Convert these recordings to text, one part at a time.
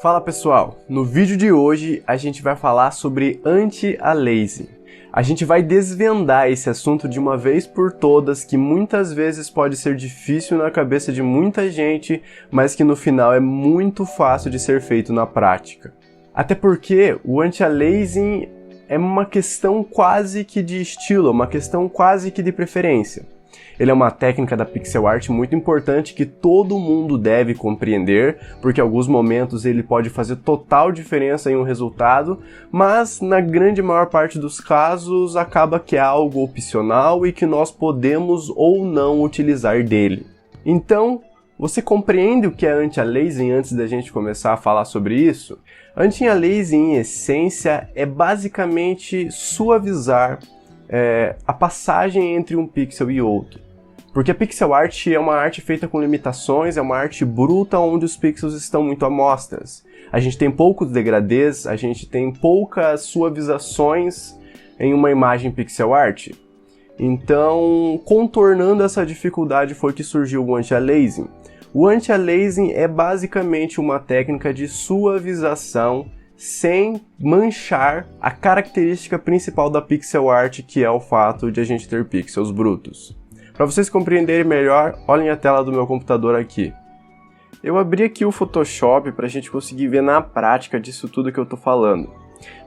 Fala pessoal, no vídeo de hoje a gente vai falar sobre anti-aliasing. A gente vai desvendar esse assunto de uma vez por todas, que muitas vezes pode ser difícil na cabeça de muita gente, mas que no final é muito fácil de ser feito na prática. Até porque o anti-aliasing é uma questão quase que de estilo, uma questão quase que de preferência. Ele é uma técnica da pixel art muito importante que todo mundo deve compreender, porque em alguns momentos ele pode fazer total diferença em um resultado, mas na grande maior parte dos casos acaba que é algo opcional e que nós podemos ou não utilizar dele. Então, você compreende o que é anti-aliasing antes da gente começar a falar sobre isso? Anti-aliasing, em essência, é basicamente suavizar a passagem entre um pixel e outro. Porque a pixel art é uma arte feita com limitações, é uma arte bruta onde os pixels estão muito à mostras. A gente tem poucos degradês, a gente tem poucas suavizações em uma imagem pixel art. Então, contornando essa dificuldade foi que surgiu o anti-aliasing. O anti-aliasing é basicamente uma técnica de suavização sem manchar a característica principal da pixel art, que é o fato de a gente ter pixels brutos. Para vocês compreenderem melhor, olhem a tela do meu computador aqui. Eu abri aqui o Photoshop para a gente conseguir ver na prática disso tudo que eu estou falando.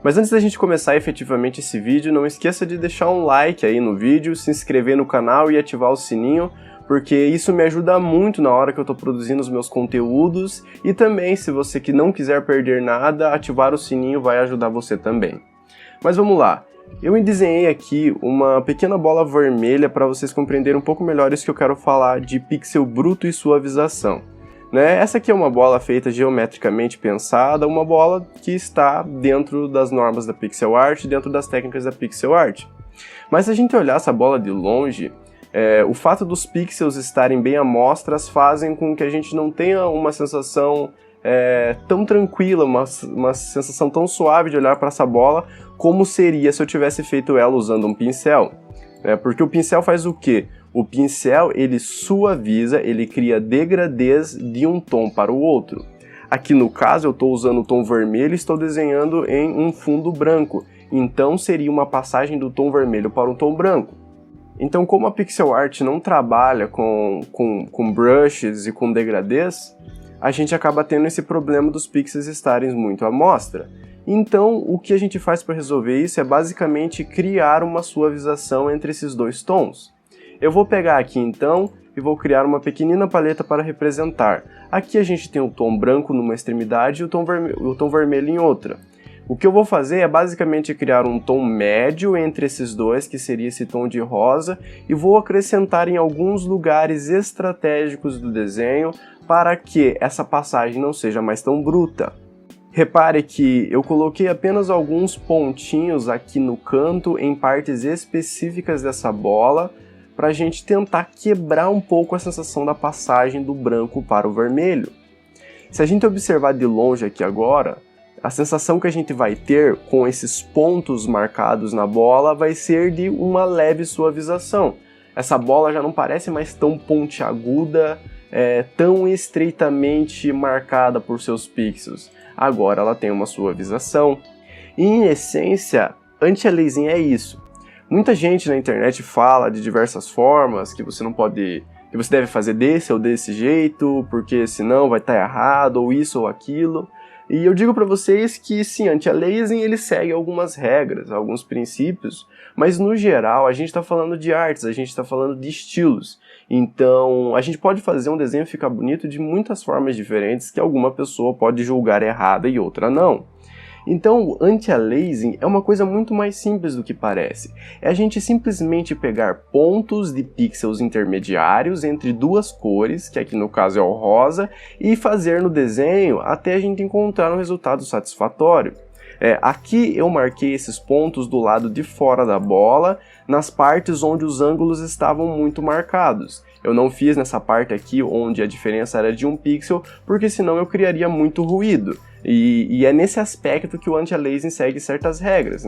Mas antes da gente começar efetivamente esse vídeo, não esqueça de deixar um like aí no vídeo, se inscrever no canal e ativar o sininho, porque isso me ajuda muito na hora que eu estou produzindo os meus conteúdos, e também, se você que não quiser perder nada, ativar o sininho vai ajudar você também. Mas vamos lá. Eu desenhei aqui uma pequena bola vermelha para vocês compreenderem um pouco melhor isso que eu quero falar de pixel bruto e suavização. Essa aqui é uma bola feita geometricamente pensada, uma bola que está dentro das normas da pixel art, dentro das técnicas da pixel art. Mas se a gente olhar essa bola de longe, o fato dos pixels estarem bem à mostras fazem com que a gente não tenha uma sensação tão tranquila, uma sensação tão suave de olhar para essa bola, como seria se eu tivesse feito ela usando um pincel. Porque o pincel faz o quê? O pincel ele suaviza, ele cria degradês de um tom para o outro. Aqui no caso eu estou usando o tom vermelho e estou desenhando em um fundo branco, então seria uma passagem do tom vermelho para um tom branco. Então, como a pixel art não trabalha com brushes e com degradês, a gente acaba tendo esse problema dos pixels estarem muito à mostra. Então, o que a gente faz para resolver isso é basicamente criar uma suavização entre esses dois tons. Eu vou pegar aqui então e vou criar uma pequenina paleta para representar. Aqui a gente tem o tom branco numa extremidade e o tom vermelho em outra. O que eu vou fazer é basicamente criar um tom médio entre esses dois, que seria esse tom de rosa, e vou acrescentar em alguns lugares estratégicos do desenho para que essa passagem não seja mais tão bruta. Repare que eu coloquei apenas alguns pontinhos aqui no canto em partes específicas dessa bola para a gente tentar quebrar um pouco a sensação da passagem do branco para o vermelho. Se a gente observar de longe aqui agora, a sensação que a gente vai ter com esses pontos marcados na bola vai ser de uma leve suavização. Essa bola já não parece mais tão pontiaguda, tão estreitamente marcada por seus pixels. Agora ela tem uma suavização. E, em essência, anti-aliasing é isso. Muita gente na internet fala de diversas formas que você não pode, que você deve fazer desse ou desse jeito, porque senão vai estar errado, ou isso ou aquilo. E eu digo para vocês que sim, anti-aliasing ele segue algumas regras, alguns princípios, mas no geral a gente está falando de artes, a gente está falando de estilos. Então a gente pode fazer um desenho ficar bonito de muitas formas diferentes que alguma pessoa pode julgar errada e outra não. Então o anti-aliasing é uma coisa muito mais simples do que parece. É a gente simplesmente pegar pontos de pixels intermediários entre duas cores, que aqui no caso é o rosa, e fazer no desenho até a gente encontrar um resultado satisfatório. Aqui eu marquei esses pontos do lado de fora da bola, nas partes onde os ângulos estavam muito marcados. Eu não fiz nessa parte aqui onde a diferença era de 1 pixel, porque senão eu criaria muito ruído. E é nesse aspecto que o anti-aliasing segue certas regras,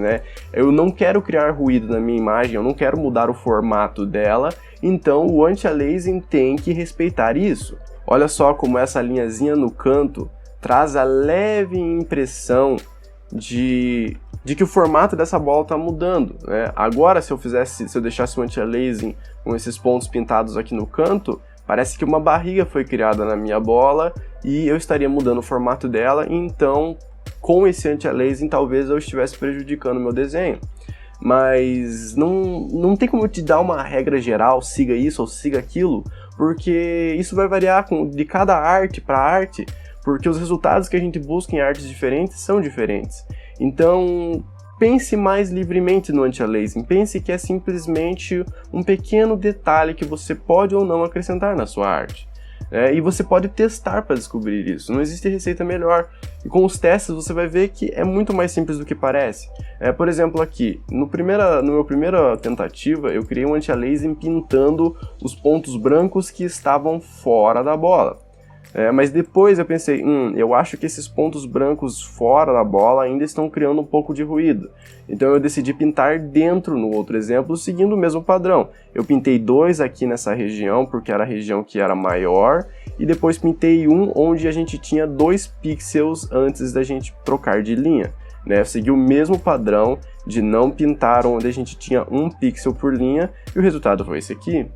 Eu não quero criar ruído na minha imagem, eu não quero mudar o formato dela, então o anti-aliasing tem que respeitar isso. Olha só como essa linhazinha no canto traz a leve impressão de que o formato dessa bola está mudando, né? Agora, se eu deixasse o anti-aliasing com esses pontos pintados aqui no canto, parece que uma barriga foi criada na minha bola e eu estaria mudando o formato dela, então com esse anti-aliasing talvez eu estivesse prejudicando o meu desenho. Mas não tem como eu te dar uma regra geral, siga isso ou siga aquilo, porque isso vai variar de cada arte para arte, porque os resultados que a gente busca em artes diferentes são diferentes. Então, pense mais livremente no anti-aliasing, pense que é simplesmente um pequeno detalhe que você pode ou não acrescentar na sua arte. E você pode testar para descobrir isso, não existe receita melhor. E com os testes você vai ver que é muito mais simples do que parece. Por exemplo, aqui, no meu primeira tentativa, eu criei um anti-aliasing pintando os pontos brancos que estavam fora da bola. Mas depois eu pensei, eu acho que esses pontos brancos fora da bola ainda estão criando um pouco de ruído. Então eu decidi pintar dentro no outro exemplo, seguindo o mesmo padrão. Eu pintei 2 aqui nessa região, porque era a região que era maior, e depois pintei um onde a gente tinha 2 pixels antes da gente trocar de linha. Eu segui o mesmo padrão de não pintar onde a gente tinha 1 pixel por linha, e o resultado foi esse aqui.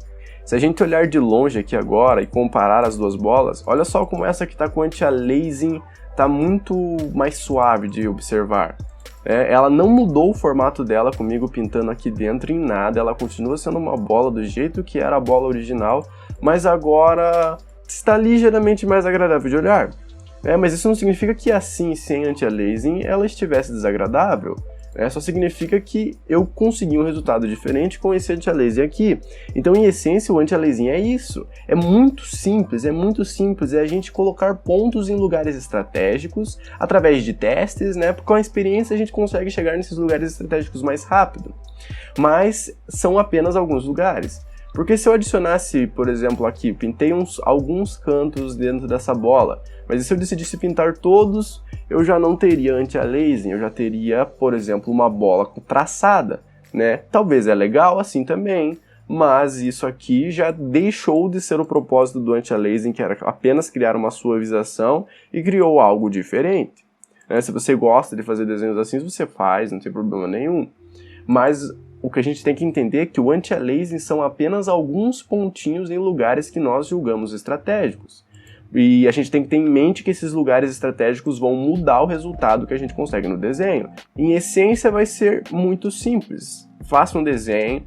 Se a gente olhar de longe aqui agora e comparar as duas bolas, olha só como essa que está com anti-aliasing está muito mais suave de observar. Ela não mudou o formato dela comigo pintando aqui dentro em nada, ela continua sendo uma bola do jeito que era a bola original, mas agora está ligeiramente mais agradável de olhar. Mas isso não significa que assim, sem anti-aliasing, ela estivesse desagradável. Só significa que eu consegui um resultado diferente com esse anti-aliasing aqui. Então, em essência, o anti-aliasing é isso. É muito simples, é a gente colocar pontos em lugares estratégicos através de testes, porque com a experiência a gente consegue chegar nesses lugares estratégicos mais rápido. Mas são apenas alguns lugares. Porque se eu adicionasse, por exemplo, aqui, pintei alguns cantos dentro dessa bola, mas se eu decidisse pintar todos, eu já não teria anti-aliasing, eu já teria, por exemplo, uma bola traçada, Talvez é legal assim também, mas isso aqui já deixou de ser o propósito do anti-aliasing, que era apenas criar uma suavização, e criou algo diferente. Se você gosta de fazer desenhos assim, você faz, não tem problema nenhum. Mas o que a gente tem que entender é que o anti-aliasing são apenas alguns pontinhos em lugares que nós julgamos estratégicos. E a gente tem que ter em mente que esses lugares estratégicos vão mudar o resultado que a gente consegue no desenho. Em essência, vai ser muito simples. Faça um desenho,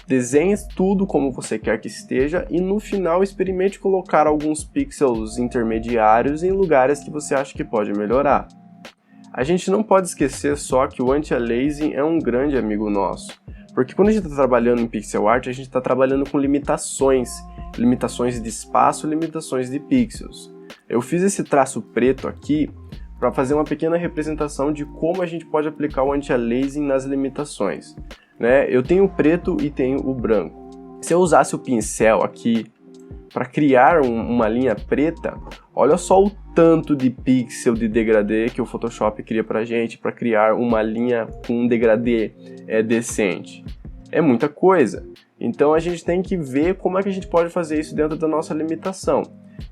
desenhe tudo como você quer que esteja e no final experimente colocar alguns pixels intermediários em lugares que você acha que pode melhorar. A gente não pode esquecer só que o anti-aliasing é um grande amigo nosso. Porque quando a gente está trabalhando em pixel art, a gente está trabalhando com limitações de espaço, limitações de pixels. Eu fiz esse traço preto aqui para fazer uma pequena representação de como a gente pode aplicar o anti-aliasing nas limitações. Eu tenho o preto e tenho o branco. Se eu usasse o pincel aqui para criar uma linha preta, olha só o tanto de pixel de degradê que o Photoshop cria pra gente para criar uma linha com um degradê decente. É muita coisa. Então a gente tem que ver como é que a gente pode fazer isso dentro da nossa limitação.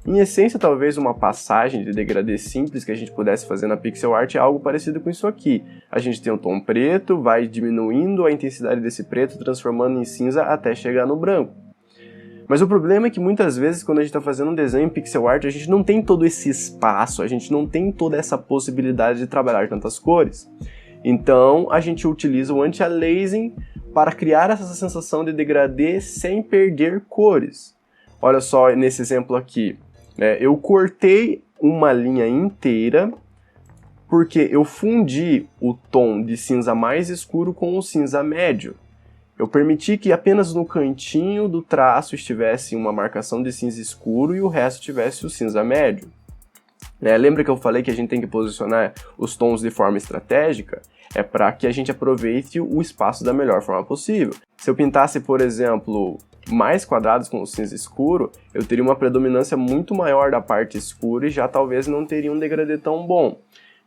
Em essência, talvez uma passagem de degradê simples que a gente pudesse fazer na pixel art é algo parecido com isso aqui. A gente tem um tom preto, vai diminuindo a intensidade desse preto, transformando em cinza até chegar no branco. Mas o problema é que muitas vezes quando a gente está fazendo um desenho em pixel art, a gente não tem todo esse espaço, a gente não tem toda essa possibilidade de trabalhar tantas cores. Então a gente utiliza o anti-aliasing para criar essa sensação de degradê sem perder cores. Olha só nesse exemplo aqui, eu cortei uma linha inteira porque eu fundi o tom de cinza mais escuro com o cinza médio. Eu permiti que apenas no cantinho do traço estivesse uma marcação de cinza escuro e o resto tivesse o cinza médio. Lembra que eu falei que a gente tem que posicionar os tons de forma estratégica? É para que a gente aproveite o espaço da melhor forma possível. Se eu pintasse, por exemplo, mais quadrados com o cinza escuro, eu teria uma predominância muito maior da parte escura e já talvez não teria um degradê tão bom.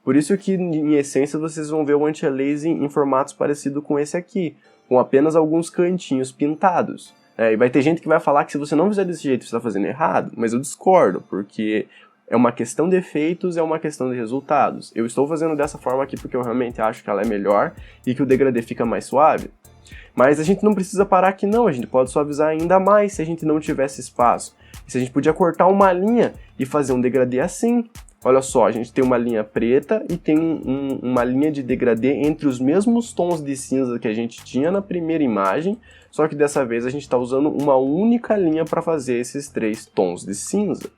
Por isso que, em essência, vocês vão ver o anti-aliasing em formatos parecidos com esse aqui, com apenas alguns cantinhos pintados. E vai ter gente que vai falar que se você não fizer desse jeito, você está fazendo errado, mas eu discordo, porque É uma questão de efeitos, é uma questão de resultados. Eu estou fazendo dessa forma aqui porque eu realmente acho que ela é melhor e que o degradê fica mais suave. Mas a gente não precisa parar aqui não, a gente pode suavizar ainda mais se a gente não tivesse espaço. Se a gente podia cortar uma linha e fazer um degradê assim. Olha só, a gente tem uma linha preta e tem uma linha de degradê entre os mesmos tons de cinza que a gente tinha na primeira imagem, só que dessa vez a gente está usando uma única linha para fazer esses 3 tons de cinza.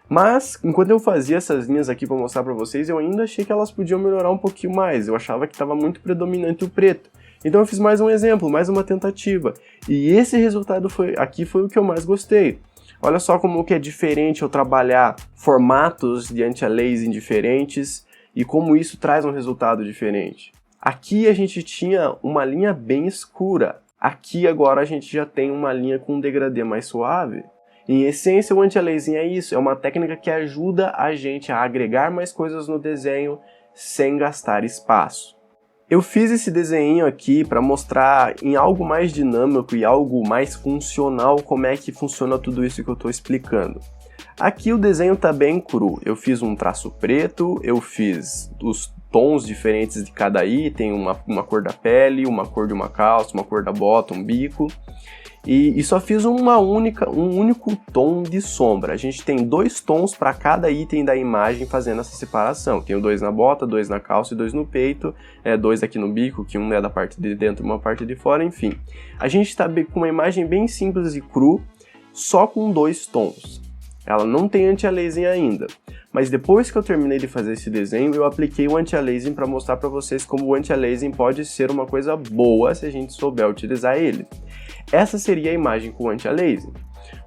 Mas, enquanto eu fazia essas linhas aqui para mostrar para vocês, eu ainda achei que elas podiam melhorar um pouquinho mais, eu achava que estava muito predominante o preto. Então eu fiz mais um exemplo, mais uma tentativa, e esse resultado aqui foi o que eu mais gostei. Olha só como que é diferente eu trabalhar formatos de anti-aliasing diferentes e como isso traz um resultado diferente. Aqui a gente tinha uma linha bem escura, aqui agora a gente já tem uma linha com um degradê mais suave. Em essência, o anti-aliasing é isso, é uma técnica que ajuda a gente a agregar mais coisas no desenho sem gastar espaço. Eu fiz esse desenho aqui para mostrar em algo mais dinâmico e algo mais funcional como é que funciona tudo isso que eu estou explicando. Aqui o desenho está bem cru, eu fiz um traço preto, eu fiz os tons diferentes de cada item, uma cor da pele, uma cor de uma calça, uma cor da bota, um bico. E só fiz um único tom de sombra. A gente tem 2 tons para cada item da imagem fazendo essa separação. Tenho 2 na bota, 2 na calça e 2 no peito, 2 aqui no bico, que um é da parte de dentro e uma parte de fora, enfim. A gente está com uma imagem bem simples e cru, só com 2 tons. Ela não tem anti-aliasing ainda, mas depois que eu terminei de fazer esse desenho, eu apliquei o anti-aliasing para mostrar para vocês como o anti-aliasing pode ser uma coisa boa se a gente souber utilizar ele. Essa seria a imagem com anti-aliasing.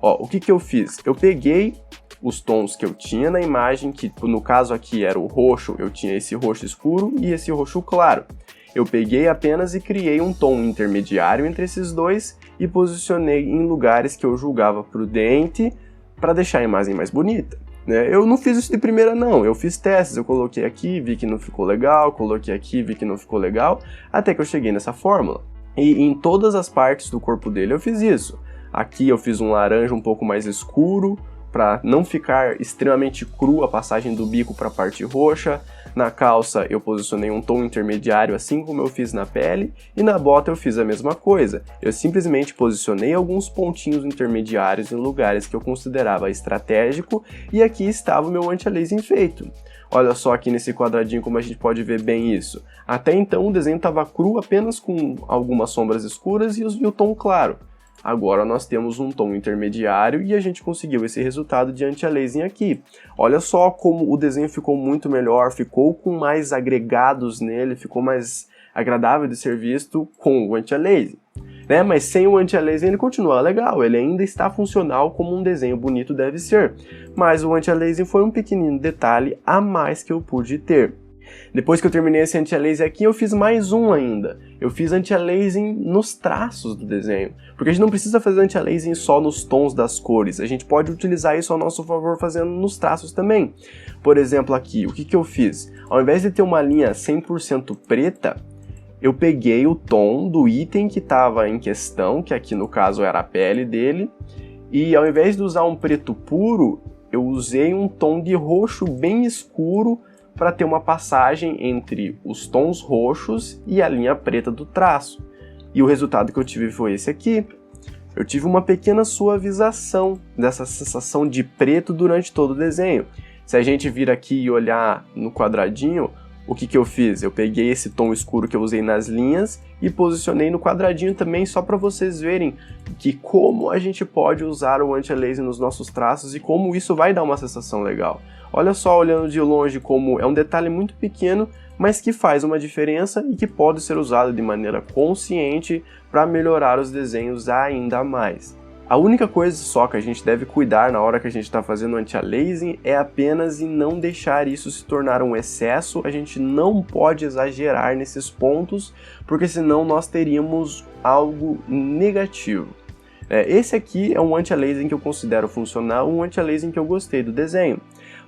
O que eu fiz? Eu peguei os tons que eu tinha na imagem, que no caso aqui era o roxo, eu tinha esse roxo escuro e esse roxo claro. Eu peguei apenas e criei um tom intermediário entre esses dois e posicionei em lugares que eu julgava prudente para deixar a imagem mais bonita. Eu não fiz isso de primeira não, eu fiz testes, eu coloquei aqui, vi que não ficou legal, coloquei aqui, vi que não ficou legal, até que eu cheguei nessa fórmula. E em todas as partes do corpo dele eu fiz isso. Aqui eu fiz um laranja um pouco mais escuro, para não ficar extremamente cru a passagem do bico para a parte roxa. Na calça eu posicionei um tom intermediário, assim como eu fiz na pele, e na bota eu fiz a mesma coisa. Eu simplesmente posicionei alguns pontinhos intermediários em lugares que eu considerava estratégico, e aqui estava o meu anti-aliasing feito. Olha só aqui nesse quadradinho como a gente pode ver bem isso. Até então o desenho estava cru apenas com algumas sombras escuras e o tom claro. Agora nós temos um tom intermediário e a gente conseguiu esse resultado de anti-aliasing aqui. Olha só como o desenho ficou muito melhor, ficou com mais agregados nele, ficou mais agradável de ser visto com o anti-aliasing. Mas sem o anti-aliasing ele continua legal, ele ainda está funcional como um desenho bonito deve ser. Mas o anti-aliasing foi um pequenino detalhe a mais que eu pude ter. Depois que eu terminei esse anti-aliasing aqui, eu fiz mais um ainda. Eu fiz anti-aliasing nos traços do desenho. Porque a gente não precisa fazer anti-aliasing só nos tons das cores. A gente pode utilizar isso ao nosso favor fazendo nos traços também. Por exemplo aqui, o que eu fiz? Ao invés de ter uma linha 100% preta, eu peguei o tom do item que estava em questão, que aqui no caso era a pele dele, e ao invés de usar um preto puro, eu usei um tom de roxo bem escuro para ter uma passagem entre os tons roxos e a linha preta do traço. E o resultado que eu tive foi esse aqui. Eu tive uma pequena suavização dessa sensação de preto durante todo o desenho. Se a gente vir aqui e olhar no quadradinho, o que eu fiz? Eu peguei esse tom escuro que eu usei nas linhas e posicionei no quadradinho também, só para vocês verem que como a gente pode usar o anti-aliasing nos nossos traços e como isso vai dar uma sensação legal. Olha só, olhando de longe, como é um detalhe muito pequeno, mas que faz uma diferença e que pode ser usado de maneira consciente para melhorar os desenhos ainda mais. A única coisa só que a gente deve cuidar na hora que a gente está fazendo anti-aliasing é apenas em não deixar isso se tornar um excesso. A gente não pode exagerar nesses pontos, porque senão nós teríamos algo negativo. Esse aqui é um anti-aliasing que eu considero funcional, um anti-aliasing que eu gostei do desenho.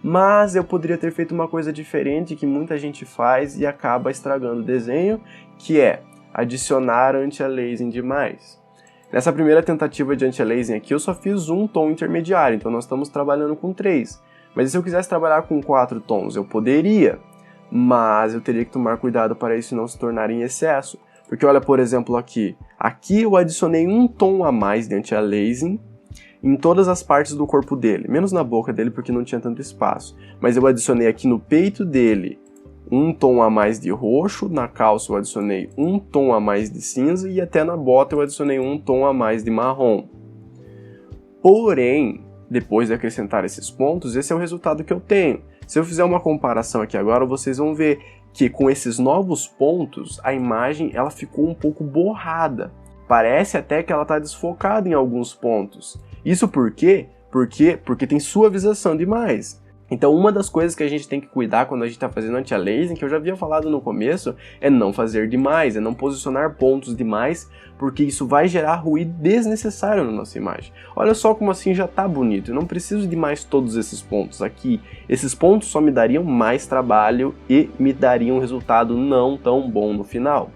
Mas eu poderia ter feito uma coisa diferente que muita gente faz e acaba estragando o desenho, que é adicionar anti-aliasing demais. Nessa primeira tentativa de anti-aliasing aqui eu só fiz um tom intermediário, então nós estamos trabalhando com 3. Mas se eu quisesse trabalhar com 4 tons, eu poderia, mas eu teria que tomar cuidado para isso não se tornar em excesso. Porque olha, por exemplo, aqui eu adicionei um tom a mais de anti-aliasing em todas as partes do corpo dele, menos na boca dele porque não tinha tanto espaço. Mas eu adicionei aqui no peito dele um tom a mais de roxo, na calça eu adicionei um tom a mais de cinza e até na bota eu adicionei um tom a mais de marrom. Porém, depois de acrescentar esses pontos, esse é o resultado que eu tenho. Se eu fizer uma comparação aqui agora, vocês vão ver que com esses novos pontos, a imagem ela ficou um pouco borrada. Parece até que ela está desfocada em alguns pontos. Isso por quê? Porque tem suavização demais. Então uma das coisas que a gente tem que cuidar quando a gente está fazendo anti-aliasing, que eu já havia falado no começo, é não fazer demais, é não posicionar pontos demais, porque isso vai gerar ruído desnecessário na nossa imagem. Olha só como assim já está bonito, eu não preciso de mais todos esses pontos aqui. Esses pontos só me dariam mais trabalho e me dariam um resultado não tão bom no final.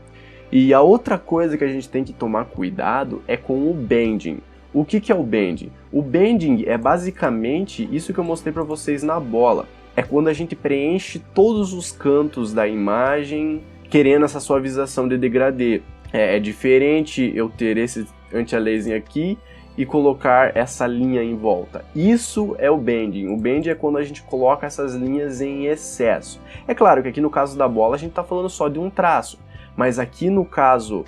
E a outra coisa que a gente tem que tomar cuidado é com o bending. O que é o bending? O bending é basicamente isso que eu mostrei para vocês na bola. É quando a gente preenche todos os cantos da imagem querendo essa suavização de degradê. É diferente eu ter esse anti-aliasing aqui e colocar essa linha em volta. Isso é o bending. O bending é quando a gente coloca essas linhas em excesso. É claro que aqui no caso da bola a gente está falando só de um traço, mas aqui no caso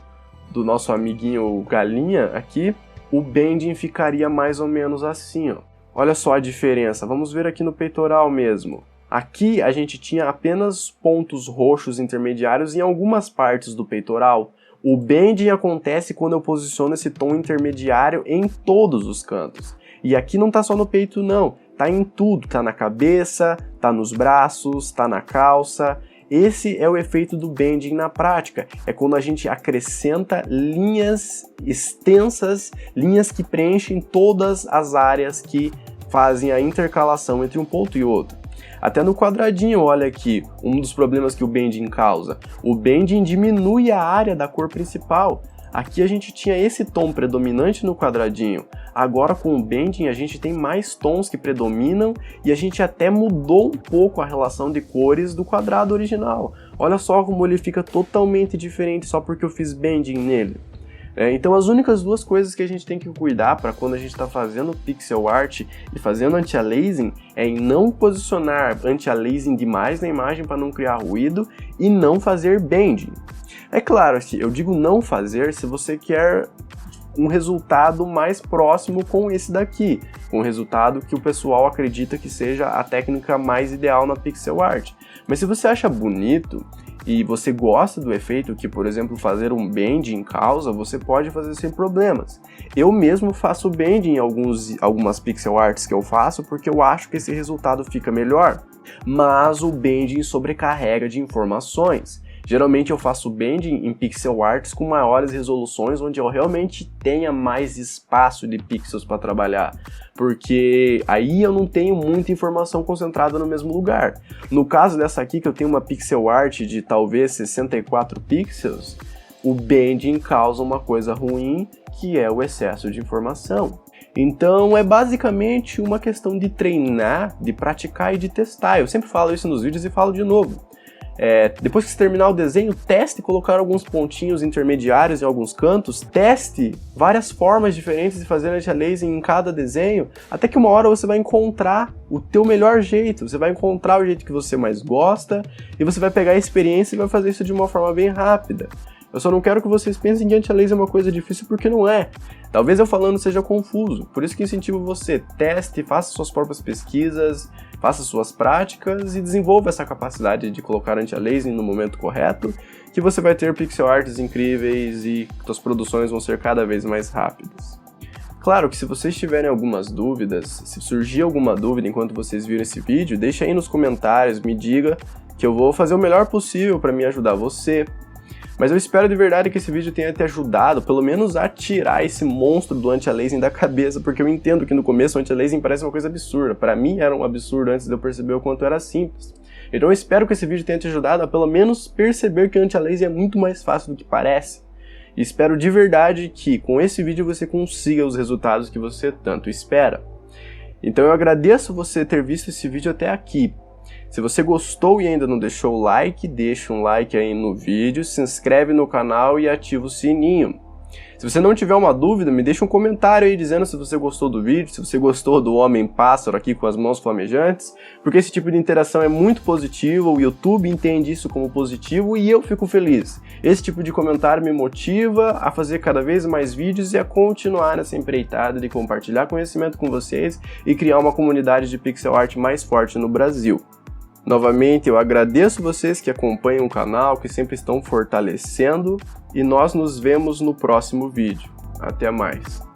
do nosso amiguinho galinha aqui, o bending ficaria mais ou menos assim, ó. Olha só a diferença, vamos ver aqui no peitoral mesmo. Aqui a gente tinha apenas pontos roxos intermediários em algumas partes do peitoral. O bending acontece quando eu posiciono esse tom intermediário em todos os cantos. E aqui não tá só no peito não, tá em tudo, tá na cabeça, tá nos braços, tá na calça. Esse é o efeito do bending na prática, é quando a gente acrescenta linhas extensas, linhas que preenchem todas as áreas que fazem a intercalação entre um ponto e outro. Até no quadradinho, olha aqui, um dos problemas que o bending causa. O bending diminui a área da cor principal. Aqui a gente tinha esse tom predominante no quadradinho. Agora com o bending a gente tem mais tons que predominam e a gente até mudou um pouco a relação de cores do quadrado original. Olha só como ele fica totalmente diferente só porque eu fiz bending nele. Então as únicas duas coisas que a gente tem que cuidar para quando a gente está fazendo pixel art e fazendo anti-aliasing é em não posicionar anti-aliasing demais na imagem para não criar ruído e não fazer bending. É claro, eu digo não fazer se você quer um resultado mais próximo com esse daqui, com o resultado que o pessoal acredita que seja a técnica mais ideal na pixel art. Mas se você acha bonito e você gosta do efeito que, por exemplo, fazer um bending causa, você pode fazer sem problemas. Eu mesmo faço bending em algumas pixel arts que eu faço porque eu acho que esse resultado fica melhor. Mas o bending sobrecarrega de informações. Geralmente eu faço bending em pixel arts com maiores resoluções, onde eu realmente tenha mais espaço de pixels para trabalhar, porque aí eu não tenho muita informação concentrada no mesmo lugar. No caso dessa aqui, que eu tenho uma pixel art de talvez 64 pixels, o bending causa uma coisa ruim, que é o excesso de informação. Então é basicamente uma questão de treinar, de praticar e de testar. Eu sempre falo isso nos vídeos e falo de novo. Depois que você terminar o desenho, teste colocar alguns pontinhos intermediários em alguns cantos, teste várias formas diferentes de fazer anti-aliasing em cada desenho, até que uma hora você vai encontrar o teu melhor jeito, você vai encontrar o jeito que você mais gosta, e você vai pegar a experiência e vai fazer isso de uma forma bem rápida. Eu só não quero que vocês pensem que anti-aliasing é uma coisa difícil, porque não é. Talvez eu falando seja confuso, por isso que incentivo você, teste, faça suas próprias pesquisas, faça suas práticas e desenvolva essa capacidade de colocar anti-aliasing no momento correto, que você vai ter pixel arts incríveis e suas produções vão ser cada vez mais rápidas. Claro que se vocês tiverem algumas dúvidas, se surgir alguma dúvida enquanto vocês viram esse vídeo, deixa aí nos comentários, me diga, que eu vou fazer o melhor possível para me ajudar você. Mas eu espero de verdade que esse vídeo tenha te ajudado, pelo menos a tirar esse monstro do anti-aliasing da cabeça, porque eu entendo que no começo o anti-aliasing parece uma coisa absurda. Para mim era um absurdo antes de eu perceber o quanto era simples. Então eu espero que esse vídeo tenha te ajudado a pelo menos perceber que o anti-aliasing é muito mais fácil do que parece. E espero de verdade que com esse vídeo você consiga os resultados que você tanto espera. Então eu agradeço você ter visto esse vídeo até aqui. Se você gostou e ainda não deixou o like, deixa um like aí no vídeo, se inscreve no canal e ativa o sininho. Se você não tiver uma dúvida, me deixa um comentário aí dizendo se você gostou do vídeo, se você gostou do homem-pássaro aqui com as mãos flamejantes, porque esse tipo de interação é muito positivo, o YouTube entende isso como positivo e eu fico feliz. Esse tipo de comentário me motiva a fazer cada vez mais vídeos e a continuar nessa empreitada de compartilhar conhecimento com vocês e criar uma comunidade de pixel art mais forte no Brasil. Novamente, eu agradeço vocês que acompanham o canal, que sempre estão fortalecendo, e nós nos vemos no próximo vídeo. Até mais!